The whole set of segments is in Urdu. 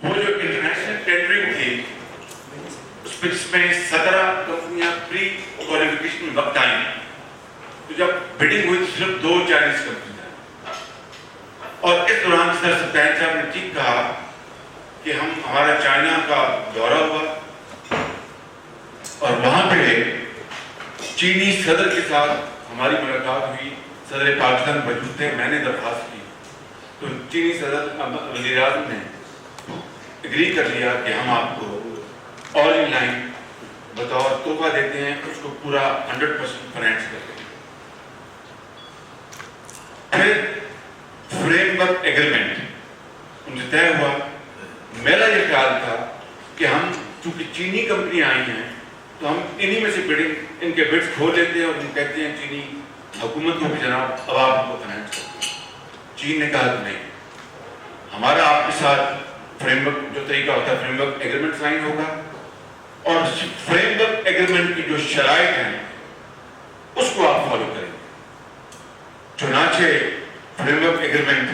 وہ جو انٹرنیشنل ٹینڈرنگ تھی اس میں 17 کمپنیاں پری کوالیفیکیشن میں وقت آئیں، تو جب بڈنگ ہوئی تو صرف 2 چائنیز کمپنی ہیں. اور اس دوران صدر ستائن صاحب نے ٹھیک کہا کہ ہمارا چائنا کا دورہ ہوا اور وہاں پہ چینی صدر کے ساتھ ہماری ملاقات ہوئی. صدر پاکستان موجود تھے. میں نے درخواست کی تو چینی صدر وزیر اعظم نے اگری کر لیا کہ ہم آپ کو آل ان لائن بطور تحفہ دیتے ہیں، اس کو پورا 100% فائنینس کرتے ہیں. پھر فریم ورک ایگریمنٹ ان سے طے ہوا. میرا یہ خیال تھا کہ ہم چونکہ چینی کمپنی آئی ہیں تو ہم انہی میں سے بڈنگ ان کے بڈس کھول لیتے ہیں اور ہم کہتے ہیں چینی حکومت کو بھی جناب اب آپ کو فائنینس کرتے ہیں. چین نے کہا کہ نہیں، ہمارا آپ کے ساتھ فریم ورک جو طریقہ ہوتا ہے فریم ورک ایگریمنٹ سائن ہوگا اور فریم ورک ایگریمنٹ کی جو شرائط ہیں اس کو آپ فالو کریں. چنانچہ فریم ورک ایگریمنٹ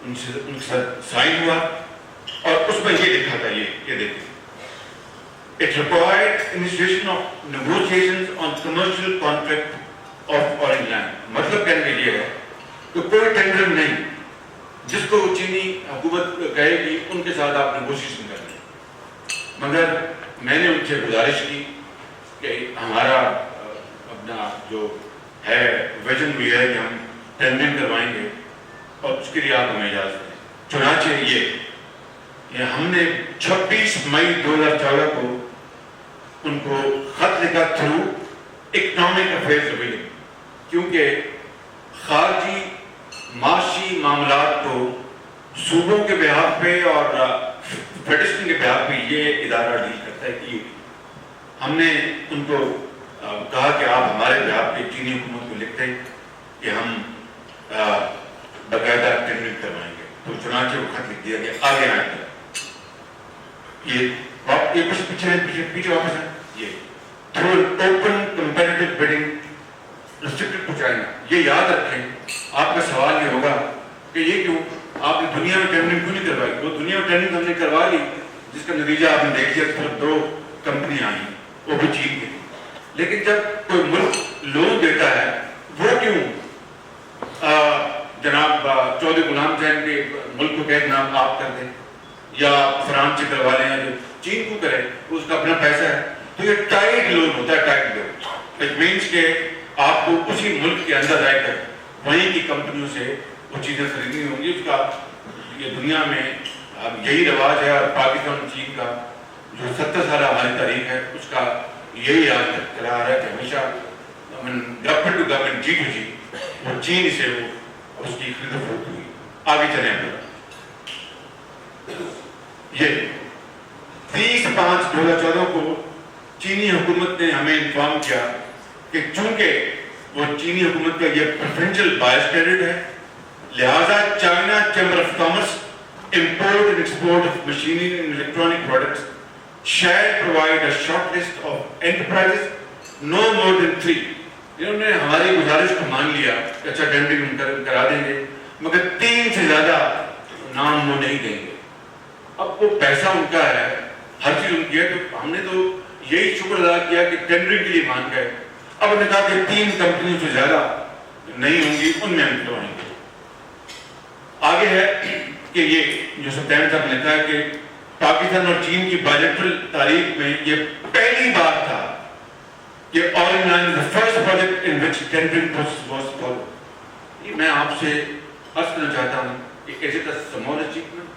ان کے ساتھ سائن ہوا اور اس میں یہ لکھا تھا، یہ دیکھیں، it required initiation of negotiations on commercial contract of oil line. مطلب کہنے کے یہ ہے کہ کوئی ٹینڈر نہیں، جس کو چینی حکومت کہے گی ان کے ساتھ آپ نیگوشیشن کر لیں. مگر میں نے ان سے گزارش کی کہ ہمارا اپنا جو ہے ویژن بھی ہے کہ ہم ٹینڈرنگ کروائیں گے اور اس کے لیے آپ ہمیں اجازت دیں. چنانچہ یہ ہم نے 26 مئی 2014 کو ان کو خط لکھا تھرو اکنامک افیئرز ڈویژن، کیونکہ خارجی معاشی معاملات کو صوبوں کے بہاف پہ اور فیڈریشن کے بہاف پہ یہ ادارہ ڈیل کرتا ہے. کہ ہم نے ان کو کہا کہ آپ ہمارے بہاف پہ چینی حکومت کو لکھتے ہیں کہ ہم باقاعدہ ٹینڈرنگ کروائیں گے. تو چنانچہ وہ خط لکھ دیا گیا. آگے آئیں گے یہ کچھ پیچھے واپس ہے. یہ through open competitive bidding restricted to China. یہ یاد رکھیں، آپ کا سوال یہ ہوگا کہ یہ کیوں آپ نے دنیا میں ٹینڈرنگ کیوں نہیں کروائی؟ وہ دنیا میں ٹینڈرنگ ہم نے کروا لی جس کا نتیجہ آپ نے دیکھ لیا. صرف 2 کمپنیاں آئیں وہ بھی چین کی. لیکن جب کوئی ملک لون دیتا ہے وہ کیوں جناب چودھری غلام حسین کے ملک کو کہ جناب آپ کر دیں یا فرانس سے کروا لیں یا جو چین کو کرے اس کا اپنا پیسہ ہے. تو یہ ٹائٹ لون ہوتا ہے. ٹائٹ لون اٹ مینس کہ آپ کو اسی ملک کے اندر رہ کر وہیں کی کمپنیوں سے وہ چیزیں خریدنی ہوں گی. اس کا یہ دنیا میں اب یہی رواج ہے اور پاکستان اور چین کا جو 70 سالہ ہماری تاریخ ہے اس کا یہی آج تک چلا آ رہا ہے کہ ہمیشہ government to government G to G وہ چین سے وہ اس کی خرید و فروخت ہوئی. آگے چلیں ہم. یہ 30/5/2014 کو چینی حکومت نے ہمیں انفارم کیا کہ چونکہ وہ چینی حکومت کا یہ پریفرنشل بائرس کریڈٹ ہے لہذا China chamber of commerce import and export of machinery and electronic products shall provide a short list of enterprises no more than 3. انہوں نے ہماری گزارش کو مان لیا کہ اچھا ٹینڈرنگ کرا دیں گے مگر 3 سے زیادہ نام وہ نہیں دیں گے. اب وہ پیسہ ان کا ہے، ہر چیز ان کی ہے. تو ہم نے تو یہی شکر ادا کیا کہ ٹینڈرنگ کے لیے مان گئے. اب انہوں نے کہا کہ 3 کمپنیوں سے زیادہ نہیں ہوں گی ان میں ہم کروائیں گے. آگے ہے کہ یہ جو ستائن صاحب نے لکھا ہے کہ پاکستان اور چین کی بائلیٹرل تاریخ میں یہ پہلی بار تھا کہ all in line the first project in which tendering process was followed. یہ میں آپ سے عرض کرنا چاہتا ہوں کہ is it a small achievement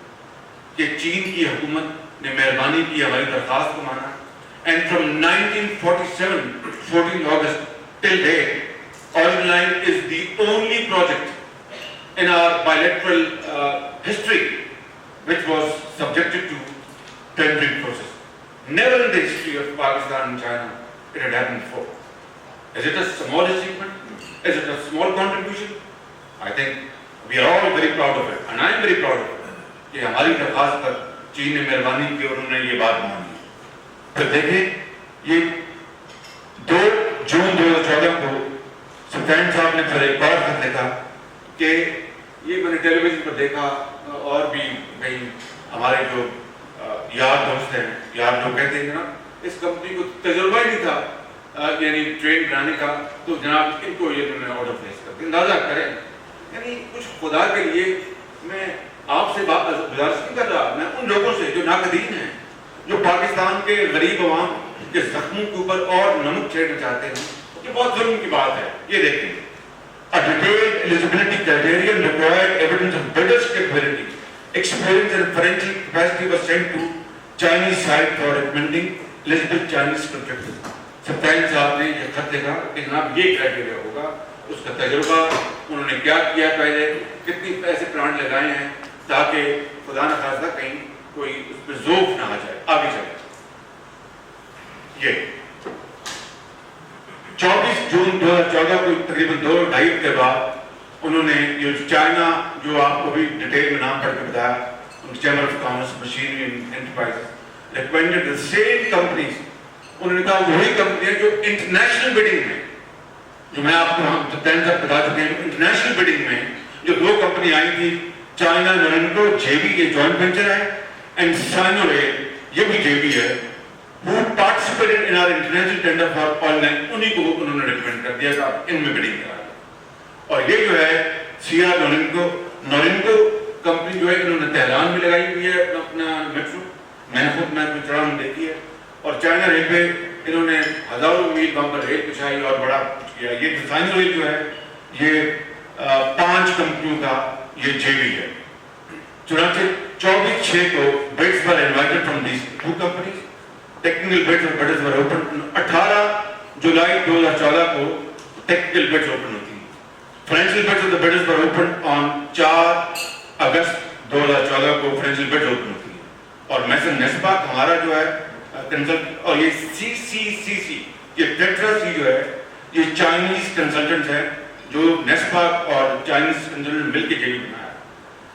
کہ چین کی حکومت نے مہربانی کی ہماری درخواست کو مانا. And from 1947 14 August till date All in Line is the only project in our bilateral history which was subjected to tendering process. Never in the history of Pakistan and China it had happened before. Is it a small achievement? Is it a small contribution? I think we are all very proud of it and I am very proud of it کہ ہماری درخواست پر چین نے مہربانی کی اور انہوں نے یہ بات مان لی. پھر دیکھیں یہ 2 جون 2014 کو ستائن صاحب نے پھر ایک بار خط لکھا کہ یہ میں نے ٹیلی ویژن پر دیکھا اور بھی کہیں ہمارے جو یار دوست ہیں، یار جو کہتے ہیں نا اس کمپنی کو تجربہ ہی نہیں تھا یعنی ٹرین بنانے کا، تو جناب ان کو یہ انہوں نے آؤٹ آف پلیس کر دیا. اندازہ کریں یعنی کچھ خدا کے لیے میں آپ سے گزارش نہیں کر رہا، میں ان لوگوں سے جو ناقدین ہیں، جو پاکستان کے غریب عوام کے زخموں کے اوپر اور نمک چھیڑنا چاہتے ہیں. یہ بہت ظلم کی بات ہے. یہ دیکھیں a detailed eligibility criterion required evidence of bidder's capability, experience and financial capacity was sent to Chinese side for recommending eligible Chinese contractors. سبتائن صاحب نے یہ خط لکھا کہ جناب یہ کرائٹیریا ہوگا، اس کا تجربہ انہوں نے کیا کیا پہلے، کتنی ایسے پلانٹ لگائے ہیں تاکہ خدا نہ خواستہ کہیں کوئی اس پہ ذوق نہ آ جائے. آگے چلے. یہ 24 جون 2014 کو تقریباً 2-2.5 کے بعد انہوں نے یہ چائنا جو آپ کو بھی ڈیٹیل میں نام پڑھ کے بتایا، chamber of commerce machinery enterprise recommended the same companies. انہوں نے کہا وہی کمپنیاں جو انٹرنیشنل بڈنگ میں، جو میں آپ کو ہم تین تک بتا چکے ہیں، انٹرنیشنل بڈنگ میں جو 2 کمپنی آئی تھی، چائنا نورینکو JV یہ جوائنٹ وینچر ہے، اینڈ سائنو ریل یہ بھی JV ہے، who participated in our international tender for oil line، انہی کو انہوں نے ریکمینڈ کر دیا کہ آپ ان میں بڈنگ کرائیں. اور یہ جو ہے CR نورینکو کمپنی جو ہے انہوں نے تہران میں لگائی ہوئی ہے اپنا میٹرو، میں نے خود چڑھا میں دیکھی ہے. اور چائنا ریلوے انہوں نے ہزاروں میل وہاں پر ریل بچھائی اور بڑا کچھ کیا. یہ سائنو ریل جو ہے یہ 5 کمپنیوں کا یہ JV ہے. چنانچہ 24/6 کو bids were invited from these 2 companies. Technical bids اور bids were open. 18 جولائی 2014 کو technical bids open ہوتی ہیں. Financial bids of the bidders were open on 4 اگست 2014 کو financial bids open ہوتی ہیں. اور میسن نیسباک ہمارا جو ہے کنسلٹ، اور یہ CCCC یہ ٹیٹرا سی جو ہے یہ چائنیز کنسلٹنٹ ہے جو نیسباک اور چائنیز کنسلٹنٹ مل کے JV بنایا.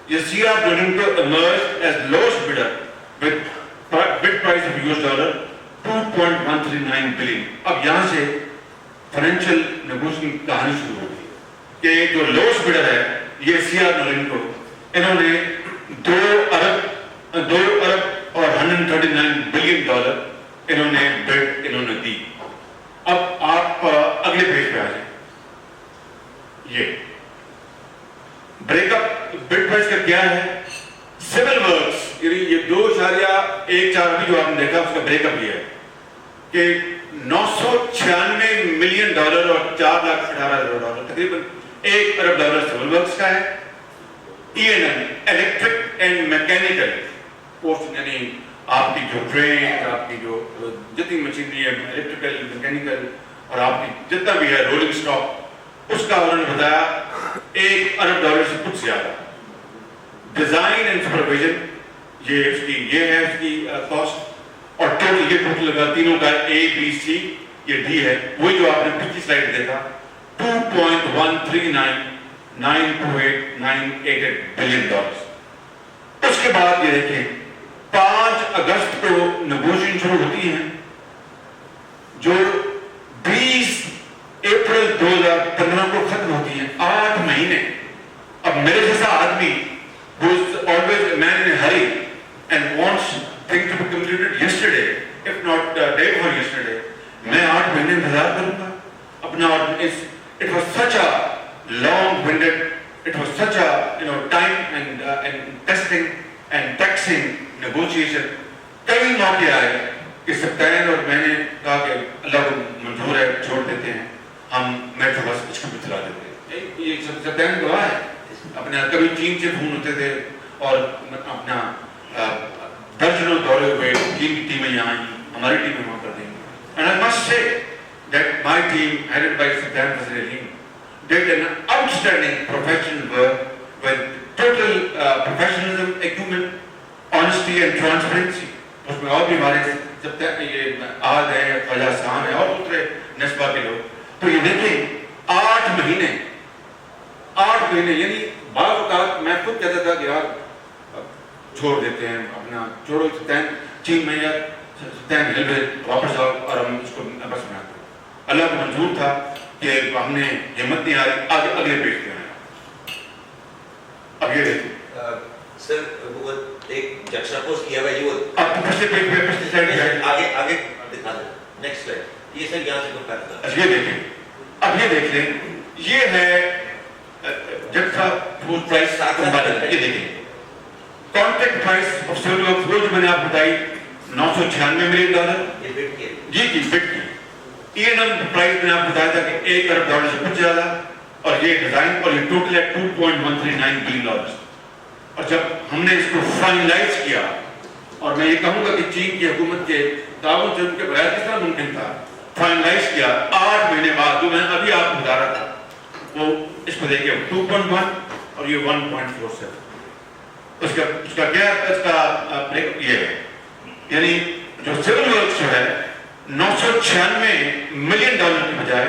یہ CR Norinco emerged as lowest bidder with bid price of $2.139 billion. اب یہاں سے فائنینشیل نیگوشیشن کی کہانی شروع ہو گئی کہ جو لوسٹ بڈر ہے یہ CR Norinco، انہوں نے $2 ارب اور $139 بلین انہوں نے بڈ انہوں نے دی. اب آپ اگلے پیج پہ آ جائیں. یہ بریک اپ بڈ پرائس کا کیا ہے؟ سول ورکس یعنی یہ 2.14 بھی جو آپ نے دیکھا اس کا بریک اپ یہ ہے کہ $996 ملین اور $4,18,000 تقریباً $1 ارب سول ورکس کا ہے. E&M electric and mechanical portion یعنی آپ کی جو ٹرین، آپ کی جو جتنی مشینری ہے الیکٹریکل میکینیکل اور آپ کی جتنا بھی ہے رولنگ اسٹاک، اس کا انہوں نے بتایا $1 ارب سے کچھ زیادہ. ڈیزائن اینڈ سپرویژن یہ اس کی یہ ہے اس کی کاسٹ، اور ٹوٹل یہ ٹوٹل لگا تینوں کا ABC یہ D ہے وہی جو آپ نے پچھلی سلائڈ دیکھا $2.139,928 بلین. اس کے بعد یہ دیکھیں 5 اگست کو نیگوشیشن شروع ہوتی ہیں جو 20 اپریل 2015 کو ختم ہوتی ہیں. 8 مہینے. اب میرے جیسا آدمی who is always a man in a hurry and wants things to be completed yesterday if not day before yesterday, میں 8 مہینے انتظار کروں گا اپنا. It was such a long-winded, it was such a time and testing and taxing negotiation. کئی موقع آئے کہ سبتین اور میں نے کہا کہ اللہ کو منظور ہے چھوڑ دیتے ہیں ہم میٹرو بس اس کو بھی چلا دیتے ہیں. یہ سبتین گواہ ہے. اپنے کبھی چین سے فون ہوتے تھے اور اپنا درجنوں دورے ہوئے چین کی ٹیمیں یہاں آئیں، ہماری ٹیمیں وہاں کر دیں گی. And I must say that my team headed by Subtan Fazil did an outstanding professional work with total professionalism, acumen, honesty and transparency. اس میں اور بھی ہمارے جب تک یہ آج ہے خواجہ حسان ہے اور دوسرے نسبہ کے لوگ. تو یہ دیکھیں 8 مہینے یعنی بعض اوقات میں خود کہتا تھا کہ یار چھوڑ دیتے ہیں اپنا چھوڑو سبتین چین میں یا سبتین ہل میں واپس آؤ اور ہم اس کو بس بناتے ہیں. اللہ کو منظور تھا کہ ہم نے ہمت نہیں آئی آگے اگلے پیج پہ آئے. اب یہ دیکھیں سر وہ ایک جکسٹاپوز کیا ہوا ہے وہ آپ پچھلے پیج پہ پچھلی سلائڈ پہ آگے دکھا دیں نیکسٹ سلائڈ یہ سر یہاں سے کمپیئر کریں یہ دیکھیں اب یہ دیکھ لیں یہ ہے جب تھا فوڈ پرائس یہ دیکھیں contract price of civil works وہ جو میں نے آپ بتائی $996 ملین یہ بٹ کے جی بٹ کی E&M پرائس میں آپ بتایا تھا کہ $1 ارب سے کچھ زیادہ اور یہ ڈیزائن اور یہ ٹوٹل ہے $2.139 بلین اور جب ہم نے اس کو فائنلائز کیا اور میں یہ کہوں گا کہ چین کی حکومت کے تعاون سے ان کے بغیر کس طرح ممکن تھا فائنلائز کیا 8 مہینے بعد جو میں نے ابھی آپ کو بتا رہا تھا وہ اس کو دیکھیں 2.1 اور یہ 1.47 اس کا کیا اس کا بریک اپ یہ ہے یعنی جو سول ورکس جو ہے $996 ملین کی بجائے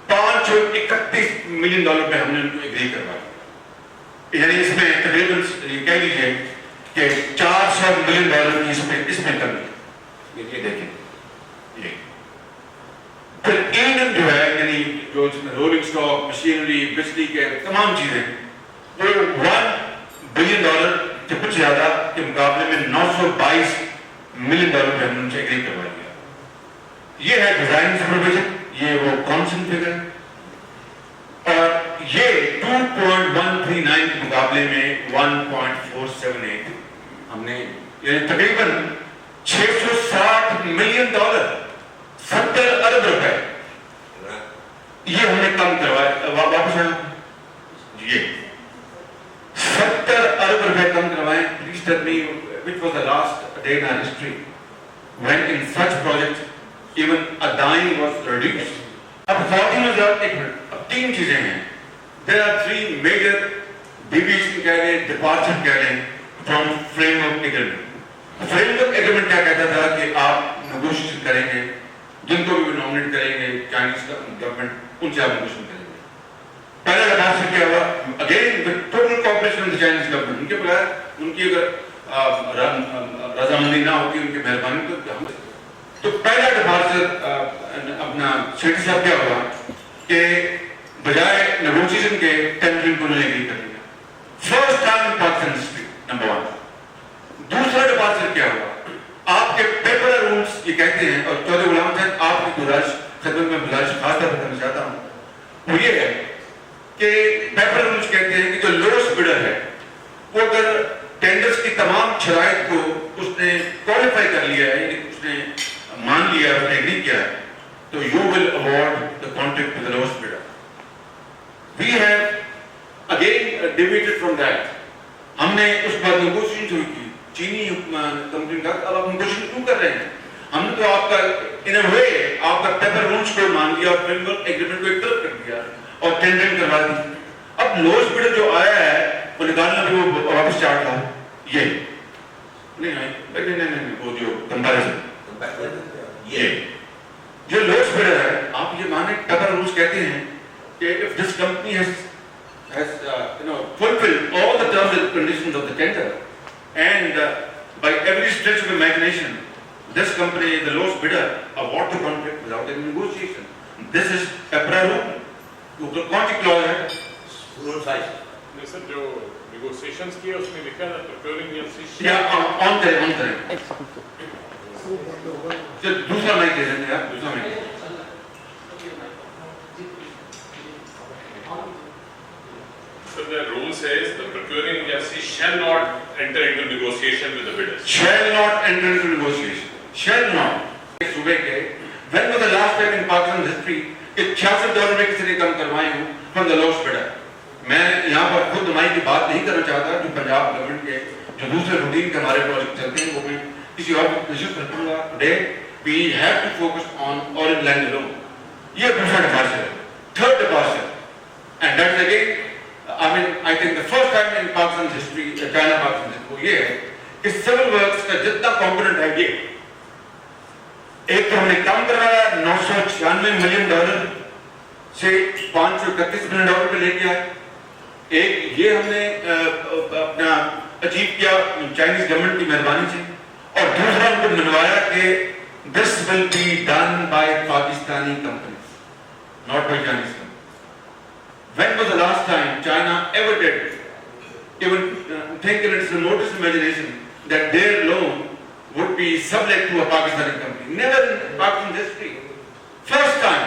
$531 ملین پہ ہم نے ان کو ایگری کروایا یعنی اس میں تقریباً یہ کہہ لیجیے کہ $400 ملین کی اس میں کمی یہ دیکھیں یہ پھر E&M جو ہے یعنی جو رولنگ سٹاک مشینری بجلی کے تمام چیزیں وہ $1 بلین سے کچھ زیادہ کے مقابلے میں $922 ملین پہ ہم نے ان سے ایگری کروا دیا یہ ہے ڈیزائن سپرویژن یہ وہ کانسنٹ فگر ہے اور یہ 2.139 کے مقابلے میں 1.478 ہم نے یعنی تقریباً $660 ملین 70 ارب روپے یہ ہم نے کم کروایا واپس آیا یہ 70 ارب روپے کم کروائے please tell me which was the last day in our history when in such projects even a dime was reduced. اب خواتین حضرات ایک منٹ اب 3 چیزیں ہیں there are 3 major deviation کہہ لیں departure کہہ لیں from framework agreement. framework agreement کیا کہتا تھا کہ آپ negotiation کریں گے جن کو بھی نامنیٹ کریں گے چائنیز گورنمنٹ ان سے آپ نیگوشیشن کریں گے پہلا ڈپارچر کیا ہوا again total cooperation with Chinese government ان کے بغیر ان کی اگر رضامندی نہ ہوتی ان کی مہربانی تو پہلا ڈپارچر اپنا سیٹی صاحب کیا ہوا کہ بجائے نیگوشیشن کے ٹینڈرنگ کو انہوں نے ایگری کر لیا فرسٹ ٹائم ان پاکستان ہسٹری نمبر 1 دوسرا ڈپارچر کیا ہوا آپ کے پیپر رولز یہ کہتے ہیں اور چودھری غلام صاحب آپ کی گزارش خدمت میں گزارش خاص طور پر کرنا چاہتا ہوں وہ یہ ہے کہ پیپر رولز کہتے ہیں کہ جو لوسٹ بڈر ہے وہ اگر ٹینڈرز کی تمام شرائط کو اس نے کوالیفائی کر لیا ہے یعنی اس نے مان لیا ہے اس نے ایگری کیا ہے تو you will award the contract to the lowest bidder we have again deviated from that ہم نے اس پر نیگوشیشن شروع کی چینی کمپنی کا اب آپ نیگوشیشن کیوں کر رہے ہیں ہم نے تو آپ کا ان اے وے آپ کا پیپر رولز کو مان لیا اور فریم ورک ایگریمنٹ کو ایک طرف کر دیا اور ٹینڈرنگ کروا دی اب لوسٹ بڈر جو آیا ہے وہ نکالنا بھی وہ واپس چارٹ تھا یہ نہیں وہ جو کمپیریزن یہ جو لوسٹ بڈر ہے آپ یہ مانیں پیپر رولز کہتے ہیں کہ if this company has fulfilled all the terms and conditions of the tender and by every stretch of imagination this company the lowest bidder award the contract without any negotiation this is PEPRA rule تو کون سی clause ہے رول 5 نہیں سر جو نیگوشیشنز کیے اس میں لکھا ہے پروکیورنگ ایجنسی یا آن کریں دوسرا مائک دے دیں یار دوسرا mic So the rule says the procuring agency shall not enter into negotiation with the bidders. Shall not enter into negotiation. Shall not. صوبے کے when was the last time in Pakistan history کہ $66 میں کسی نے کم کروائے ہوں from the lowest bidder. میں یہاں پر خود نمائی کی بات نہیں کرنا چاہتا جو پنجاب گورنمنٹ کے جو دوسرے روٹین کے ہمارے پروجیکٹ چلتے ہیں وہ میں کسی اور کو کوشش کروں گا. Today we have to focus on Orient land alone. یہ دوسرا ڈپارچر ہے. Third departure and that's again I mean, I think the first time in Pakistan's history, China Pakistan history, وہ یہ ہے کہ civil works کا جتنا component ہے یہ ایک تو ہم نے کم کروایا $996 ملین سے $531 ملین پہ لے کے آئے ایک یہ ہم نے اپنا اچیو کیا چائنیز گورنمنٹ کی مہربانی سے اور دوسرا ہم کو منوایا کہ this will be done by Pakistani companies not by Chinese companies. When was the last time China ever did even think in its remotest imagination that their loan would be sublet to a Pakistani company. Never in Pakistan history. First time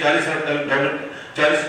40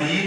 3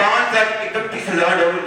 $5,31,000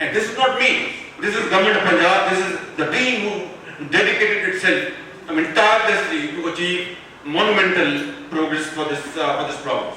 And this is not me, this is government of Punjab, this is the team who dedicated itself, I mean, tirelessly to achieve monumental progress for this problem.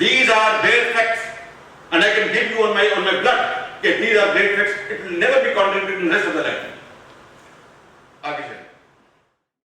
These are bare facts, and I can give you on my blood that these are bare facts. It will never be contradicted in the rest of the life.